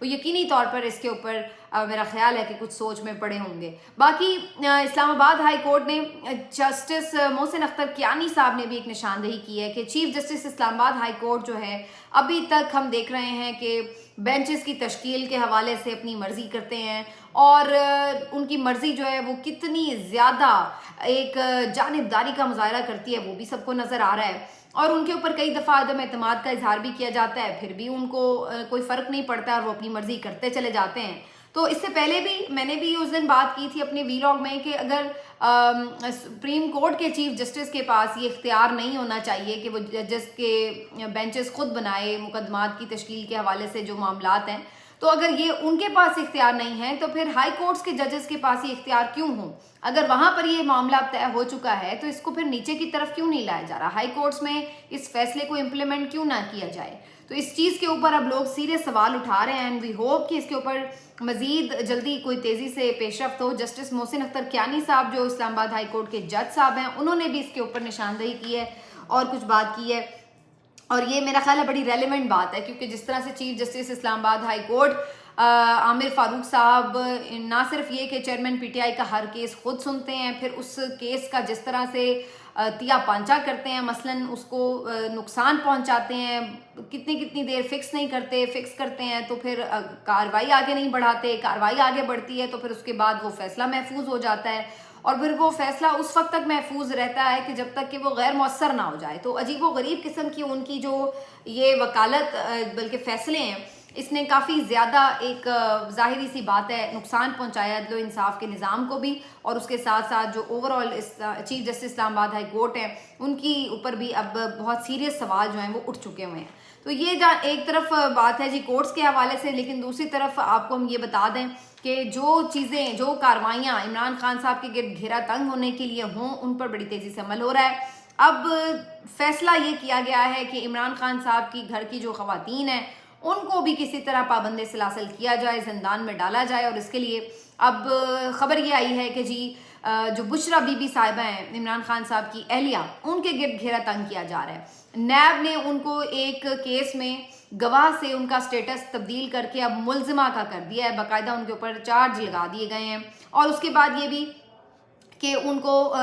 وہ یقینی طور پر اس کے اوپر میرا خیال ہے کہ کچھ سوچ میں پڑے ہوں گے. باقی اسلام آباد ہائی کورٹ نے جسٹس محسن اختر کیانی صاحب نے بھی ایک نشاندہی کی ہے کہ چیف جسٹس اسلام آباد ہائی کورٹ جو ہے ابھی تک ہم دیکھ رہے ہیں کہ بینچز کی تشکیل کے حوالے سے اپنی مرضی کرتے ہیں اور ان کی مرضی جو ہے وہ کتنی زیادہ ایک جانبداری کا مظاہرہ کرتی ہے وہ بھی سب کو نظر آ رہا ہے اور ان کے اوپر کئی دفعہ عدم اعتماد کا اظہار بھی کیا جاتا ہے پھر بھی ان کو کوئی فرق نہیں پڑتا اور وہ اپنی مرضی کرتے چلے جاتے ہیں. تو اس سے پہلے بھی میں نے بھی اس دن بات کی تھی اپنے ویلاگ میں کہ اگر سپریم کورٹ کے چیف جسٹس کے پاس یہ اختیار نہیں ہونا چاہیے کہ وہ ججز کے بینچز خود بنائے مقدمات کی تشکیل کے حوالے سے جو معاملات ہیں, تو اگر یہ ان کے پاس اختیار نہیں ہے تو پھر ہائی کورٹس کے ججز کے پاس یہ اختیار کیوں ہوں؟ اگر وہاں پر یہ معاملہ طے ہو چکا ہے تو اس کو پھر نیچے کی طرف کیوں نہیں لایا جا رہا؟ ہائی کورٹس میں اس فیصلے کو امپلیمنٹ کیوں نہ کیا جائے؟ تو اس چیز کے اوپر اب لوگ سیریس سوال اٹھا رہے ہیں اینڈ وی ہوپ کہ اس کے اوپر مزید جلدی کوئی تیزی سے پیش رفت ہو. جسٹس محسن اختر کیانی صاحب جو اسلام آباد ہائی کورٹ کے جج صاحب ہیں انہوں نے بھی اس کے اوپر نشاندہی کی ہے اور کچھ بات کی ہے اور یہ میرا خیال ہے بڑی ریلیونٹ بات ہے کیونکہ جس طرح سے چیف جسٹس اسلام آباد ہائی کورٹ عامر فاروق صاحب نہ صرف یہ کہ چیئرمین پی ٹی آئی کا ہر کیس خود سنتے ہیں, پھر اس کیس کا جس طرح سے تیا پانچا کرتے ہیں, مثلاً اس کو نقصان پہنچاتے ہیں, کتنی دیر فکس نہیں کرتے, فکس کرتے ہیں تو پھر کارروائی آگے نہیں بڑھاتے, کارروائی آگے بڑھتی ہے تو پھر اس کے بعد وہ فیصلہ محفوظ ہو جاتا ہے اور پھر وہ فیصلہ اس وقت تک محفوظ رہتا ہے کہ جب تک کہ وہ غیر مؤثر نہ ہو جائے. تو عجیب و غریب قسم کی ان کی جو یہ وکالت بلکہ فیصلے ہیں اس نے کافی زیادہ ایک ظاہری سی بات ہے نقصان پہنچایا عدل و انصاف کے نظام کو بھی اور اس کے ساتھ ساتھ جو اوور آل چیف جسٹس اسلام آباد ہائی کورٹ ہے ان کی اوپر بھی اب بہت سیریس سوال جو ہیں وہ اٹھ چکے ہوئے ہیں. تو یہ ایک طرف بات ہے جی کورٹس کے حوالے سے, لیکن دوسری طرف آپ کو ہم یہ بتا دیں کہ جو چیزیں جو کارروائیاں عمران خان صاحب کے گرد گھیرا تنگ ہونے کے لیے ہوں ان پر بڑی تیزی سے عمل ہو رہا ہے. اب فیصلہ یہ کیا گیا ہے کہ عمران خان صاحب کی گھر کی جو خواتین ہیں ان کو بھی کسی طرح پابند سلاسل کیا جائے, زندان میں ڈالا جائے اور اس کے لیے اب خبر یہ آئی ہے کہ جی جو بشرا بی بی صاحبہ ہیں عمران خان صاحب کی اہلیہ ان کے گرد گھیرا تنگ کیا جا رہا ہے. نیب نے ان کو ایک کیس میں گواہ سے ان کا سٹیٹس تبدیل کر کے اب ملزمہ کا کر دیا ہے, باقاعدہ ان کے اوپر چارج لگا دیے گئے ہیں اور اس کے بعد یہ بھی کہ ان کو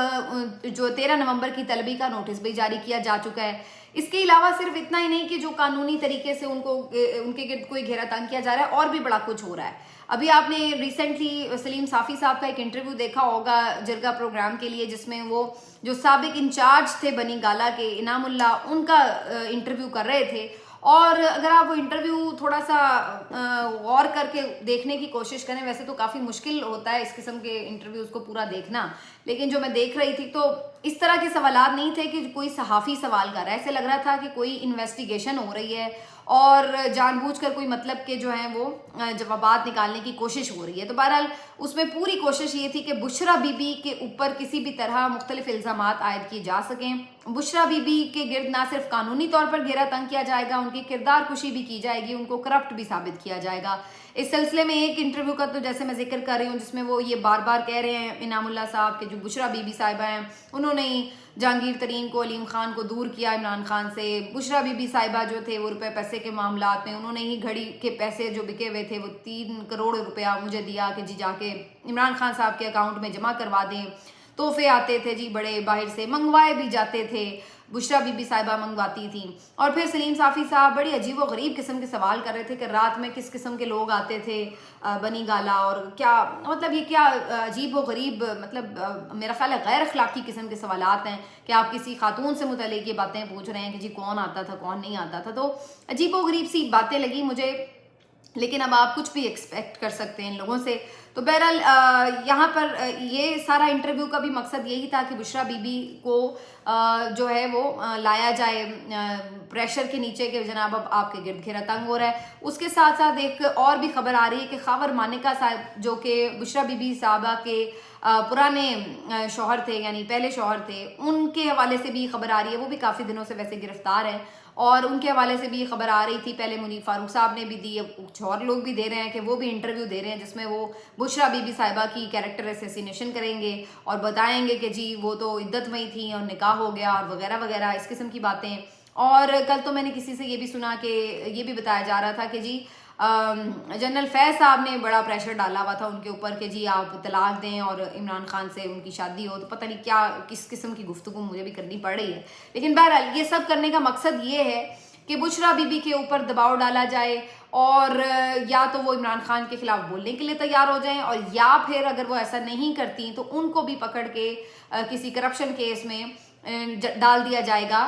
جو 13 نومبر کی طلبی کا نوٹس بھی جاری کیا جا چکا ہے. اس کے علاوہ صرف اتنا ہی نہیں کہ جو قانونی طریقے سے ان کے گرد کوئی گھیرا تنگ کیا جا رہا ہے اور بھی بڑا کچھ ہو رہا ہے. ابھی آپ نے ریسنٹلی سلیم صافی صاحب کا ایک انٹرویو دیکھا ہوگا جرگہ پروگرام کے لیے جس میں وہ جو سابق انچارج تھے بنی گالا کے انعام اللہ ان کا انٹرویو کر رہے تھے اور اگر آپ وہ انٹرویو تھوڑا سا غور کر کے دیکھنے کی کوشش کریں, ویسے تو کافی مشکل ہوتا ہے اس قسم کے انٹرویوز کو پورا دیکھنا, لیکن جو میں دیکھ رہی تھی تو اس طرح کے سوالات نہیں تھے کہ کوئی صحافی سوال کر رہا ہے, ایسے لگ رہا تھا کہ کوئی انویسٹیگیشن ہو رہی ہے اور جان بوجھ کر کوئی مطلب کے جو ہیں وہ جوابات نکالنے کی کوشش ہو رہی ہے. تو بہرحال اس میں پوری کوشش یہ تھی کہ بشرا بی بی کے اوپر کسی بھی طرح مختلف الزامات عائد کیے جا سکیں. بشرا بی بی کے گرد نہ صرف قانونی طور پر گھیرا تنگ کیا جائے گا, ان کی کردار کشی بھی کی جائے گی, ان کو کرپٹ بھی ثابت کیا جائے گا. اس سلسلے میں ایک انٹرویو کا تو جیسے میں ذکر کر رہی ہوں جس میں وہ یہ بار بار کہہ رہے ہیں انعام اللہ صاحب کے جو بشرا بی بی صاحبہ ہیں انہوں نے جہانگیر ترین کو علیم خان کو دور کیا عمران خان سے. بشرا بی بی صاحبہ جو تھے وہ روپے پیسے کے معاملات میں انہوں نے ہی گھڑی کے پیسے جو بکے ہوئے تھے وہ 3 کروڑ روپیہ مجھے دیا کہ جی جا کے عمران خان صاحب کے اکاؤنٹ میں جمع کروا دیں. تحفے آتے تھے جی بڑے باہر سے منگوائے بھی جاتے تھے, بشرا بی بی صاحبہ منگواتی تھیں. اور پھر سلیم صافی صاحب بڑی عجیب و غریب قسم کے سوال کر رہے تھے کہ رات میں کس قسم کے لوگ آتے تھے بنی گالا اور کیا مطلب یہ کیا عجیب و غریب مطلب میرا خیال ہے غیر اخلاقی قسم کے سوالات ہیں کہ آپ کسی خاتون سے متعلق یہ باتیں پوچھ رہے ہیں کہ جی کون آتا تھا کون نہیں آتا تھا. تو عجیب و غریب سی باتیں لگی مجھے, لیکن اب آپ کچھ بھی ایکسپیکٹ کر سکتے ہیں ان لوگوں سے. تو بہرحال یہاں پر یہ سارا انٹرویو کا بھی مقصد یہی تھا کہ بشرا بی بی کو جو ہے وہ لایا جائے پریشر کے نیچے کہ جناب اب آپ کے گرد گھیرا تنگ ہو رہا ہے. اس کے ساتھ ساتھ ایک اور بھی خبر آ رہی ہے کہ خاور مانکا صاحب جو کہ بشرا بی بی صاحبہ کے پرانے شوہر تھے یعنی پہلے شوہر تھے, ان کے حوالے سے بھی خبر آ رہی ہے. وہ بھی کافی دنوں سے ویسے گرفتار ہیں اور ان کے حوالے سے بھی خبر آ رہی تھی. پہلے منیب فاروق صاحب نے بھی دی, کچھ اور لوگ بھی دے رہے ہیں کہ وہ بھی انٹرویو دے رہے ہیں جس میں وہ بشرا بی بی صاحبہ کی کیریکٹر اسیسینیشن کریں گے اور بتائیں گے کہ جی وہ تو عدت میں ہی تھیں اور نکاح ہو گیا اور وغیرہ وغیرہ اس قسم کی باتیں. اور کل تو میں نے کسی سے یہ بھی سنا کہ یہ بھی بتایا جا رہا تھا کہ جی جنرل فیض صاحب نے بڑا پریشر ڈالا ہوا تھا ان کے اوپر کہ جی آپ طلاق دیں اور عمران خان سے ان کی شادی ہو. تو پتہ نہیں کیا کس قسم کی گفتگو مجھے بھی کرنی پڑ رہی ہے. لیکن بہرحال یہ سب کرنے کا مقصد یہ ہے کہ بشریٰ بی بی کے اوپر دباؤ ڈالا جائے اور یا تو وہ عمران خان کے خلاف بولنے کے لیے تیار ہو جائیں, اور یا پھر اگر وہ ایسا نہیں کرتی تو ان کو بھی پکڑ کے کسی کرپشن کیس میں ڈال دیا جائے گا,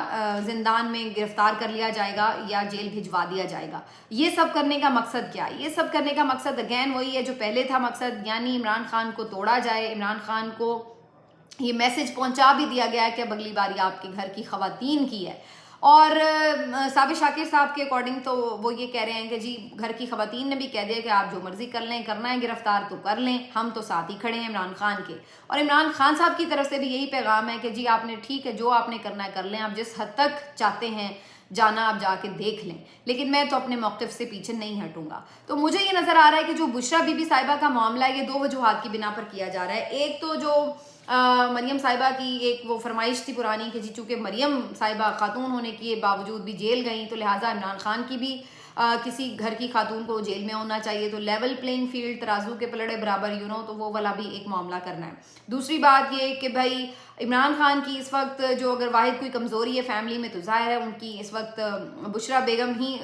زندان میں گرفتار کر لیا جائے گا یا جیل بھجوا دیا جائے گا. یہ سب کرنے کا مقصد کیا ہے؟ یہ سب کرنے کا مقصد اگین وہی ہے جو پہلے تھا مقصد, یعنی عمران خان کو توڑا جائے. عمران خان کو یہ میسج پہنچا بھی دیا گیا ہے کہ اب اگلی باری آپ کے گھر کی خواتین کی ہے. اور صابر شاکر صاحب کے اکارڈنگ تو وہ یہ کہہ رہے ہیں کہ جی گھر کی خواتین نے بھی کہہ دیا کہ آپ جو مرضی کر لیں, کرنا ہے گرفتار تو کر لیں, ہم تو ساتھ ہی کھڑے ہیں عمران خان کے. اور عمران خان صاحب کی طرف سے بھی یہی پیغام ہے کہ جی آپ نے ٹھیک ہے جو آپ نے کرنا ہے کر لیں, آپ جس حد تک چاہتے ہیں جانا آپ جا کے دیکھ لیں, لیکن میں تو اپنے موقف سے پیچھے نہیں ہٹوں گا. تو مجھے یہ نظر آ رہا ہے کہ جو بشریٰ بی بی صاحبہ کا معاملہ ہے یہ دو وجوہات کی بنا پر کیا جا رہا ہے. ایک تو جو مریم صاحبہ کی ایک وہ فرمائش تھی پرانی کہ جی چونکہ مریم صاحبہ خاتون ہونے کے باوجود بھی جیل گئیں تو لہٰذا عمران خان کی بھی کسی گھر کی خاتون کو جیل میں ہونا چاہیے, تو لیول پلینگ فیلڈ ترازو کے پلڑے برابر تو وہ والا بھی ایک معاملہ کرنا ہے. دوسری بات یہ کہ بھائی عمران خان کی اس وقت جو اگر واحد کوئی کمزوری ہے فیملی میں تو ظاہر ہے ان کی اس وقت بشریٰ بیگم ہی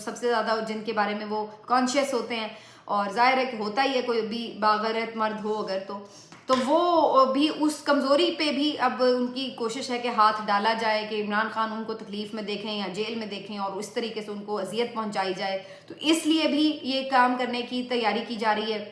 سب سے زیادہ جن کے بارے میں وہ کانشیس ہوتے ہیں, اور ظاہر ہے کہ ہوتا ہی ہے کوئی بھی باغیرت مرد ہو اگر تو وہ بھی اس کمزوری پہ بھی اب ان کی کوشش ہے کہ ہاتھ ڈالا جائے کہ عمران خان ان کو تکلیف میں دیکھیں یا جیل میں دیکھیں اور اس طریقے سے ان کو اذیت پہنچائی جائے. تو اس لیے بھی یہ کام کرنے کی تیاری کی جا رہی ہے.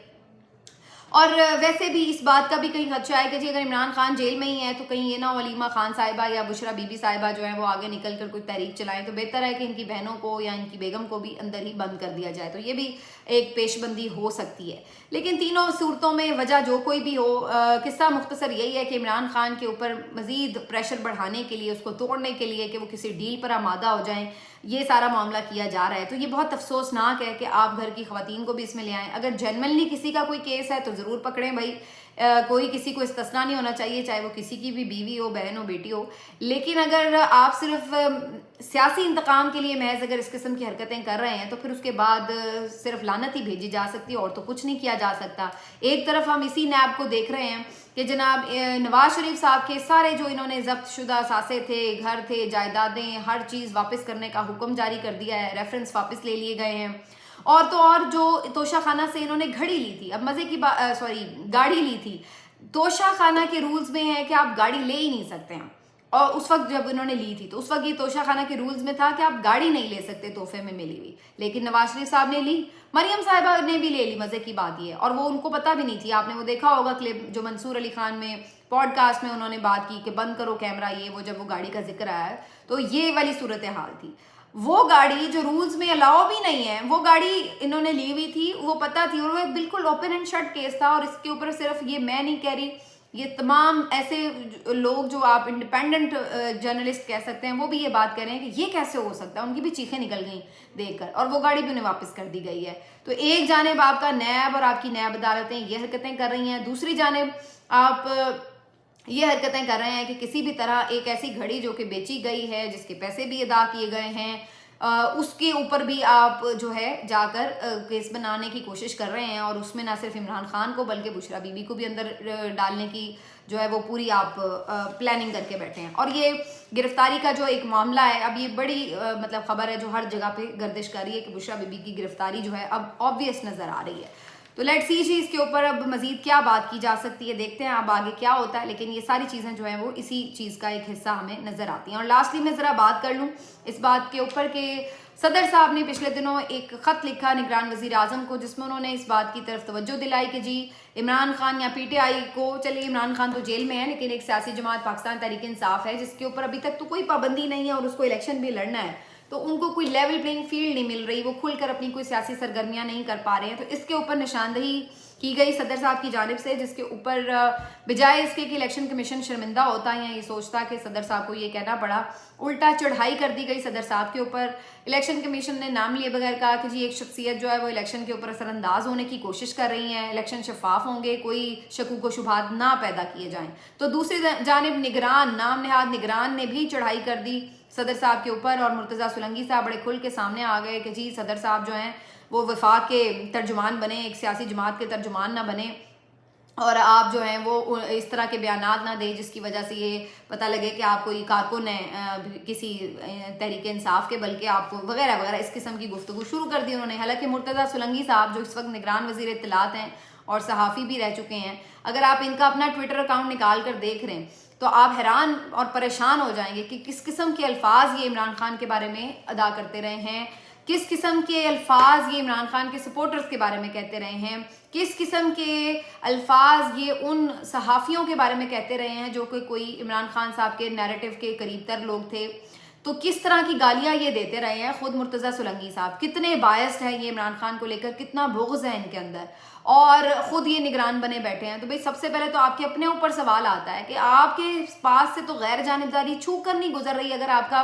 اور ویسے بھی اس بات کا بھی کہیں خدشہ ہے کہ جی اگر عمران خان جیل میں ہی ہے تو کہیں یہ نہ ہو علیمہ خان صاحبہ یا بشریٰ بی بی صاحبہ جو ہیں وہ آگے نکل کر کوئی تحریک چلائیں, تو بہتر ہے کہ ان کی بہنوں کو یا ان کی بیگم کو بھی اندر ہی بند کر دیا جائے. تو یہ بھی ایک پیش بندی ہو سکتی ہے. لیکن تینوں صورتوں میں وجہ جو کوئی بھی ہو, قصہ مختصر یہی ہے کہ عمران خان کے اوپر مزید پریشر بڑھانے کے لیے, اس کو توڑنے کے لیے کہ وہ کسی ڈیل پر آمادہ ہو جائیں, یہ سارا معاملہ کیا جا رہا ہے. تو یہ بہت افسوسناک ہے کہ آپ گھر کی خواتین کو بھی اس میں لے آئیں. اگر جنرلی کسی کا کوئی کیس ہے تو ضرور پکڑیں بھائی, کوئی کسی کو استثنا نہیں ہونا چاہیے, چاہے وہ کسی کی بھی بیوی ہو, بہن ہو, بیٹی ہو. لیکن اگر آپ صرف سیاسی انتقام کے لیے محض اگر اس قسم کی حرکتیں کر رہے ہیں تو پھر اس کے بعد صرف لعنت ہی بھیجی جا سکتی ہے اور تو کچھ نہیں کیا جا سکتا. ایک طرف ہم اسی نیب کو دیکھ رہے ہیں کہ جناب نواز شریف صاحب کے سارے جو انہوں نے ضبط شدہ اثاثے تھے, گھر تھے, جائیدادیں, ہر چیز واپس کرنے کا حکم جاری کر دیا ہے, ریفرنس واپس لے لیے گئے ہیں. اور تو اور جو توشہ خانہ سے انہوں نے گھڑی لی تھی, اب مزے کی گاڑی لی تھی, توشہ خانہ کے رولز میں ہے کہ آپ گاڑی لے ہی نہیں سکتے ہیں. اور اس وقت جب انہوں نے لی تھی تو اس وقت یہ توشہ خانہ کے رولز میں تھا کہ آپ گاڑی نہیں لے سکتے تحفے میں ملی ہوئی, لیکن نواز شریف صاحب نے لی, مریم صاحبہ نے بھی لے لی. مزے کی بات یہ ہے, اور وہ ان کو پتہ بھی نہیں تھی. آپ نے وہ دیکھا ہوگا کلپ جو منصور علی خان میں پوڈ کاسٹ میں انہوں نے بات کی کہ بند کرو کیمرہ, یہ وہ جب وہ گاڑی کا ذکر آیا ہے تو یہ والی صورتحال تھی. وہ گاڑی جو رولز میں الاؤ بھی نہیں ہے وہ گاڑی انہوں نے لی ہوئی تھی, وہ پتہ تھی, اور وہ بالکل اوپن اینڈ شٹ کیس تھا. اور اس کے اوپر صرف یہ میں نہیں کہہ رہی, یہ تمام ایسے لوگ جو آپ انڈیپینڈنٹ جرنلسٹ کہہ سکتے ہیں وہ بھی یہ بات کر رہے ہیں کہ یہ کیسے ہو سکتا ہے. ان کی بھی چیخیں نکل گئیں دیکھ کر, اور وہ گاڑی بھی انہیں واپس کر دی گئی ہے. تو ایک جانب آپ کا نیب اور آپ کی نیب عدالتیں یہ حرکتیں کر رہی ہیں, دوسری جانب آپ یہ حرکتیں کر رہے ہیں کہ کسی بھی طرح ایک ایسی گھڑی جو کہ بیچی گئی ہے, جس کے پیسے بھی ادا کیے گئے ہیں, اس کے اوپر بھی آپ جو ہے جا کر کیس بنانے کی کوشش کر رہے ہیں. اور اس میں نہ صرف عمران خان کو بلکہ بشریٰ بی بی کو بھی اندر ڈالنے کی جو ہے وہ پوری آپ پلاننگ کر کے بیٹھے ہیں. اور یہ گرفتاری کا جو ایک معاملہ ہے, اب یہ بڑی مطلب خبر ہے جو ہر جگہ پہ گردش کر رہی ہے کہ بشریٰ بی بی کی گرفتاری جو ہے اب آبویس نظر آ رہی ہے. تو لیٹ سی جی اس کے اوپر اب مزید کیا بات کی جا سکتی ہے, دیکھتے ہیں اب آگے کیا ہوتا ہے. لیکن یہ ساری چیزیں جو ہیں وہ اسی چیز کا ایک حصہ ہمیں نظر آتی ہیں. اور لاسٹلی میں ذرا بات کر لوں اس بات کے اوپر کہ صدر صاحب نے پچھلے دنوں ایک خط لکھا نگران وزیر اعظم کو, جس میں انہوں نے اس بات کی طرف توجہ دلائی کہ جی عمران خان یا پی ٹی آئی کو, چلیے عمران خان تو جیل میں ہے لیکن ایک سیاسی جماعت پاکستان تحریک انصاف ہے جس کے اوپر ابھی تک تو کوئی پابندی نہیں ہے اور اس کو الیکشن بھی لڑنا ہے, تو ان کو کوئی لیول پلینگ فیلڈ نہیں مل رہی, وہ کھل کر اپنی کوئی سیاسی سرگرمیاں نہیں کر پا رہے ہیں. تو اس کے اوپر نشاندہی کی گئی صدر صاحب کی جانب سے, جس کے اوپر بجائے اس کے کہ الیکشن کمیشن شرمندہ ہوتا یا یہ سوچتا کہ صدر صاحب کو یہ کہنا پڑا, الٹا چڑھائی کر دی گئی صدر صاحب کے اوپر. الیکشن کمیشن نے نام لیے بغیر کہا کہ جی ایک شخصیت جو ہے وہ الیکشن کے اوپر اثر انداز ہونے کی کوشش کر رہی ہیں, الیکشن شفاف ہوں گے, کوئی شکوک و شبہات نہ پیدا کیے جائیں. تو دوسری جانب نگران, نام نہاد نگران نے بھی چڑھائی کر دی صدر صاحب کے اوپر، اور مرتضیٰ سولنگی صاحب بڑے کھل کے سامنے آ گئے کہ جی صدر صاحب جو ہیں وہ وفاق کے ترجمان بنے، ایک سیاسی جماعت کے ترجمان نہ بنے، اور آپ جو ہیں وہ اس طرح کے بیانات نہ دیں جس کی وجہ سے یہ پتہ لگے کہ آپ کوئی کارکن ہیں کسی تحریک انصاف کے، بلکہ آپ کو وغیرہ وغیرہ اس قسم کی گفتگو شروع کر دی انہوں نے۔ حالانکہ مرتضیٰ سولنگی صاحب جو اس وقت نگران وزیر اطلاعات ہیں اور صحافی بھی رہ چکے ہیں، اگر آپ ان کا اپنا ٹویٹر اکاؤنٹ نکال کر دیکھ رہے ہیں تو آپ حیران اور پریشان ہو جائیں گے کہ کس قسم کے الفاظ یہ عمران خان کے بارے میں ادا کرتے رہے ہیں، کس قسم کے الفاظ یہ عمران خان کے سپورٹرز کے بارے میں کہتے رہے ہیں، کس قسم کے الفاظ یہ ان صحافیوں کے بارے میں کہتے رہے ہیں جو کہ کوئی عمران خان صاحب کے نیریٹو کے قریب تر لوگ تھے، تو کس طرح کی گالیاں یہ دیتے رہے ہیں۔ خود مرتضیٰ سولنگی صاحب کتنے بائسڈ ہیں یہ عمران خان کو لے کر، کتنا بغض ہے ان کے اندر، اور خود یہ نگران بنے بیٹھے ہیں۔ تو بھئی سب سے پہلے تو آپ کے اپنے اوپر سوال آتا ہے کہ آپ کے پاس سے تو غیر جانبداری چھو کر نہیں گزر رہی اگر آپ کا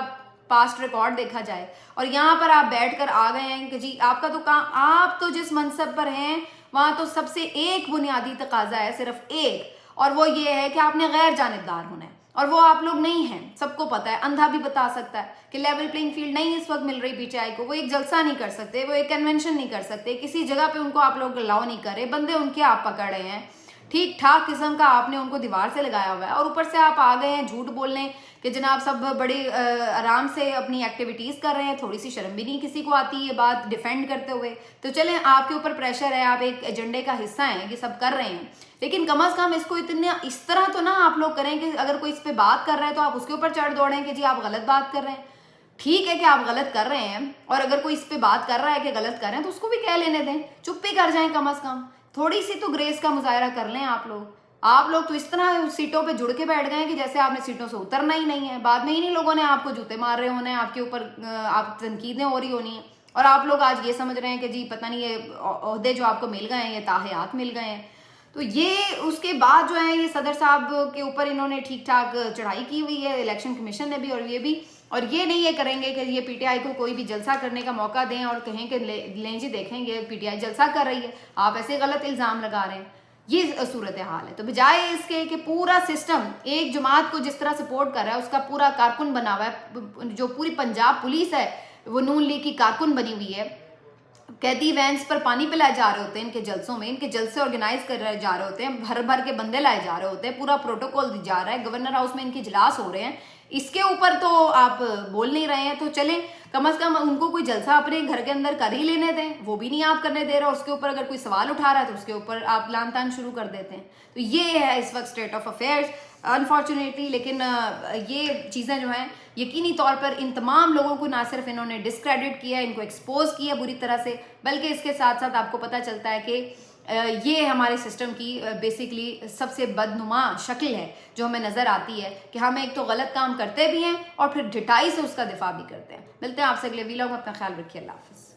پاسٹ ریکارڈ دیکھا جائے، اور یہاں پر آپ بیٹھ کر آ گئے ہیں کہ جی آپ کا تو آپ تو جس منصب پر ہیں وہاں تو سب سے ایک بنیادی تقاضا ہے، صرف ایک، اور وہ یہ ہے کہ آپ نے غیر جانبدار ہونا ہے، اور وہ آپ لوگ نہیں ہیں، سب کو پتہ ہے، اندھا بھی بتا سکتا ہے کہ لیول پلینگ فیلڈ نہیں اس وقت مل رہی پی ٹی آئی کو، وہ ایک جلسہ نہیں کر سکتے، وہ ایک کنونشن نہیں کر سکتے، کسی جگہ پہ ان کو آپ لوگ الاؤ نہیں کر رہے، بندے ان کے آپ پکڑ رہے ہیں، ٹھیک ٹھاک قسم کا آپ نے ان کو دیوار سے لگایا ہوا ہے، اور اوپر سے آپ آ گئے ہیں جھوٹ بولنے کہ جناب سب بڑے آرام سے اپنی ایکٹیویٹیز کر رہے ہیں، تھوڑی سی شرم بھی نہیں کسی کو آتی یہ بات ڈیفینڈ کرتے ہوئے۔ تو چلیں آپ کے اوپر پریشر ہے، آپ ایک ایجنڈے کا حصہ ہیں، یہ سب کر رہے ہیں، لیکن کم از کم اس کو اس طرح تو نہ آپ لوگ کریں کہ اگر کوئی اس پہ بات کر رہا ہے تو آپ اس کے اوپر چڑھ دوڑیں کہ جی آپ غلط بات کر رہے ہیں۔ ٹھیک ہے کہ آپ غلط کر رہے ہیں، اور اگر کوئی اس پہ بات کر رہا ہے کہ غلط کر رہے ہیں تو اس کو بھی کہہ لینے دیں، چپ ہی کر جائیں، کم از کم تھوڑی سی تو گریس کا مظاہرہ کر لیں۔ آپ لوگ تو اس طرح سیٹوں پہ جڑ کے بیٹھ گئے ہیں کہ جیسے آپ نے سیٹوں سے اترنا ہی نہیں ہے، بعد میں انہیں لوگوں نے آپ کو جوتے مار رہے ہونے ہیں، آپ کے اوپر آپ تنقیدیں ہو رہی ہونی ہیں، اور آپ لوگ آج یہ سمجھ رہے ہیں کہ جی پتہ نہیں یہ عہدے جو آپ کو مل گئے ہیں یہ تاحیات مل گئے ہیں۔ تو یہ اس کے بعد جو ہے یہ صدر صاحب کے اوپر انہوں نے ٹھیک ٹھاک چڑھائی کی ہوئی ہے، الیکشن کمیشن نے بھی اور یہ بھی، اور یہ نہیں یہ کریں گے کہ یہ پی ٹی آئی کو کوئی بھی جلسہ کرنے کا موقع دیں اور کہیں کہ لیں جی دیکھیں گے پی ٹی آئی جلسہ کر رہی ہے، آپ ایسے غلط الزام لگا رہے ہیں۔ یہ صورتحال ہے۔ تو بجائے اس کے کہ پورا سسٹم ایک جماعت کو جس طرح سپورٹ کر رہا ہے، اس کا پورا کارکن بنا ہوا ہے، جو پوری پنجاب پولیس ہے وہ نون لیگ کی کارکن بنی ہوئی ہے، قیدی وینس پر پانی پلائے جا رہے ہوتے ہیں ان کے جلسوں میں، ان کے جلسے آرگنائز کر رہے جا رہے ہوتے ہیں، بھر بھر کے بندے لائے جا رہے ہوتے ہیں، پورا پروٹوکول دی جا رہا ہے، گورنر ہاؤس میں ان کے اجلاس ہو رہے ہیں، اس کے اوپر تو آپ بول نہیں رہے ہیں۔ تو چلیں کم از کم ان کو کوئی جلسہ اپنے گھر کے اندر کر ہی لینے دیں، وہ بھی نہیں آپ کرنے دے رہے، اس کے اوپر اگر کوئی سوال اٹھا رہا ہے تو اس کے اوپر آپ لان تان شروع کر دیتے ہیں۔ تو یہ ہے اس وقت اسٹیٹ آف افیئرز انفارچونیٹلی، لیکن یہ چیزیں جو ہیں یقینی طور پر ان تمام لوگوں کو نہ صرف انہوں نے ڈسکریڈٹ کیا ہے، ان کو ایکسپوز کیا بری طرح سے، بلکہ اس کے ساتھ ساتھ آپ کو پتہ چلتا ہے کہ یہ ہمارے سسٹم کی بیسیکلی سب سے بدنما شکل ہے جو ہمیں نظر آتی ہے کہ ہم ایک تو غلط کام کرتے بھی ہیں اور پھر ڈٹائی سے اس کا دفاع بھی کرتے ہیں۔ ملتے ہیں آپ سے اگلے ویلاگ میں، اپنا خیال رکھیے، اللہ حافظ۔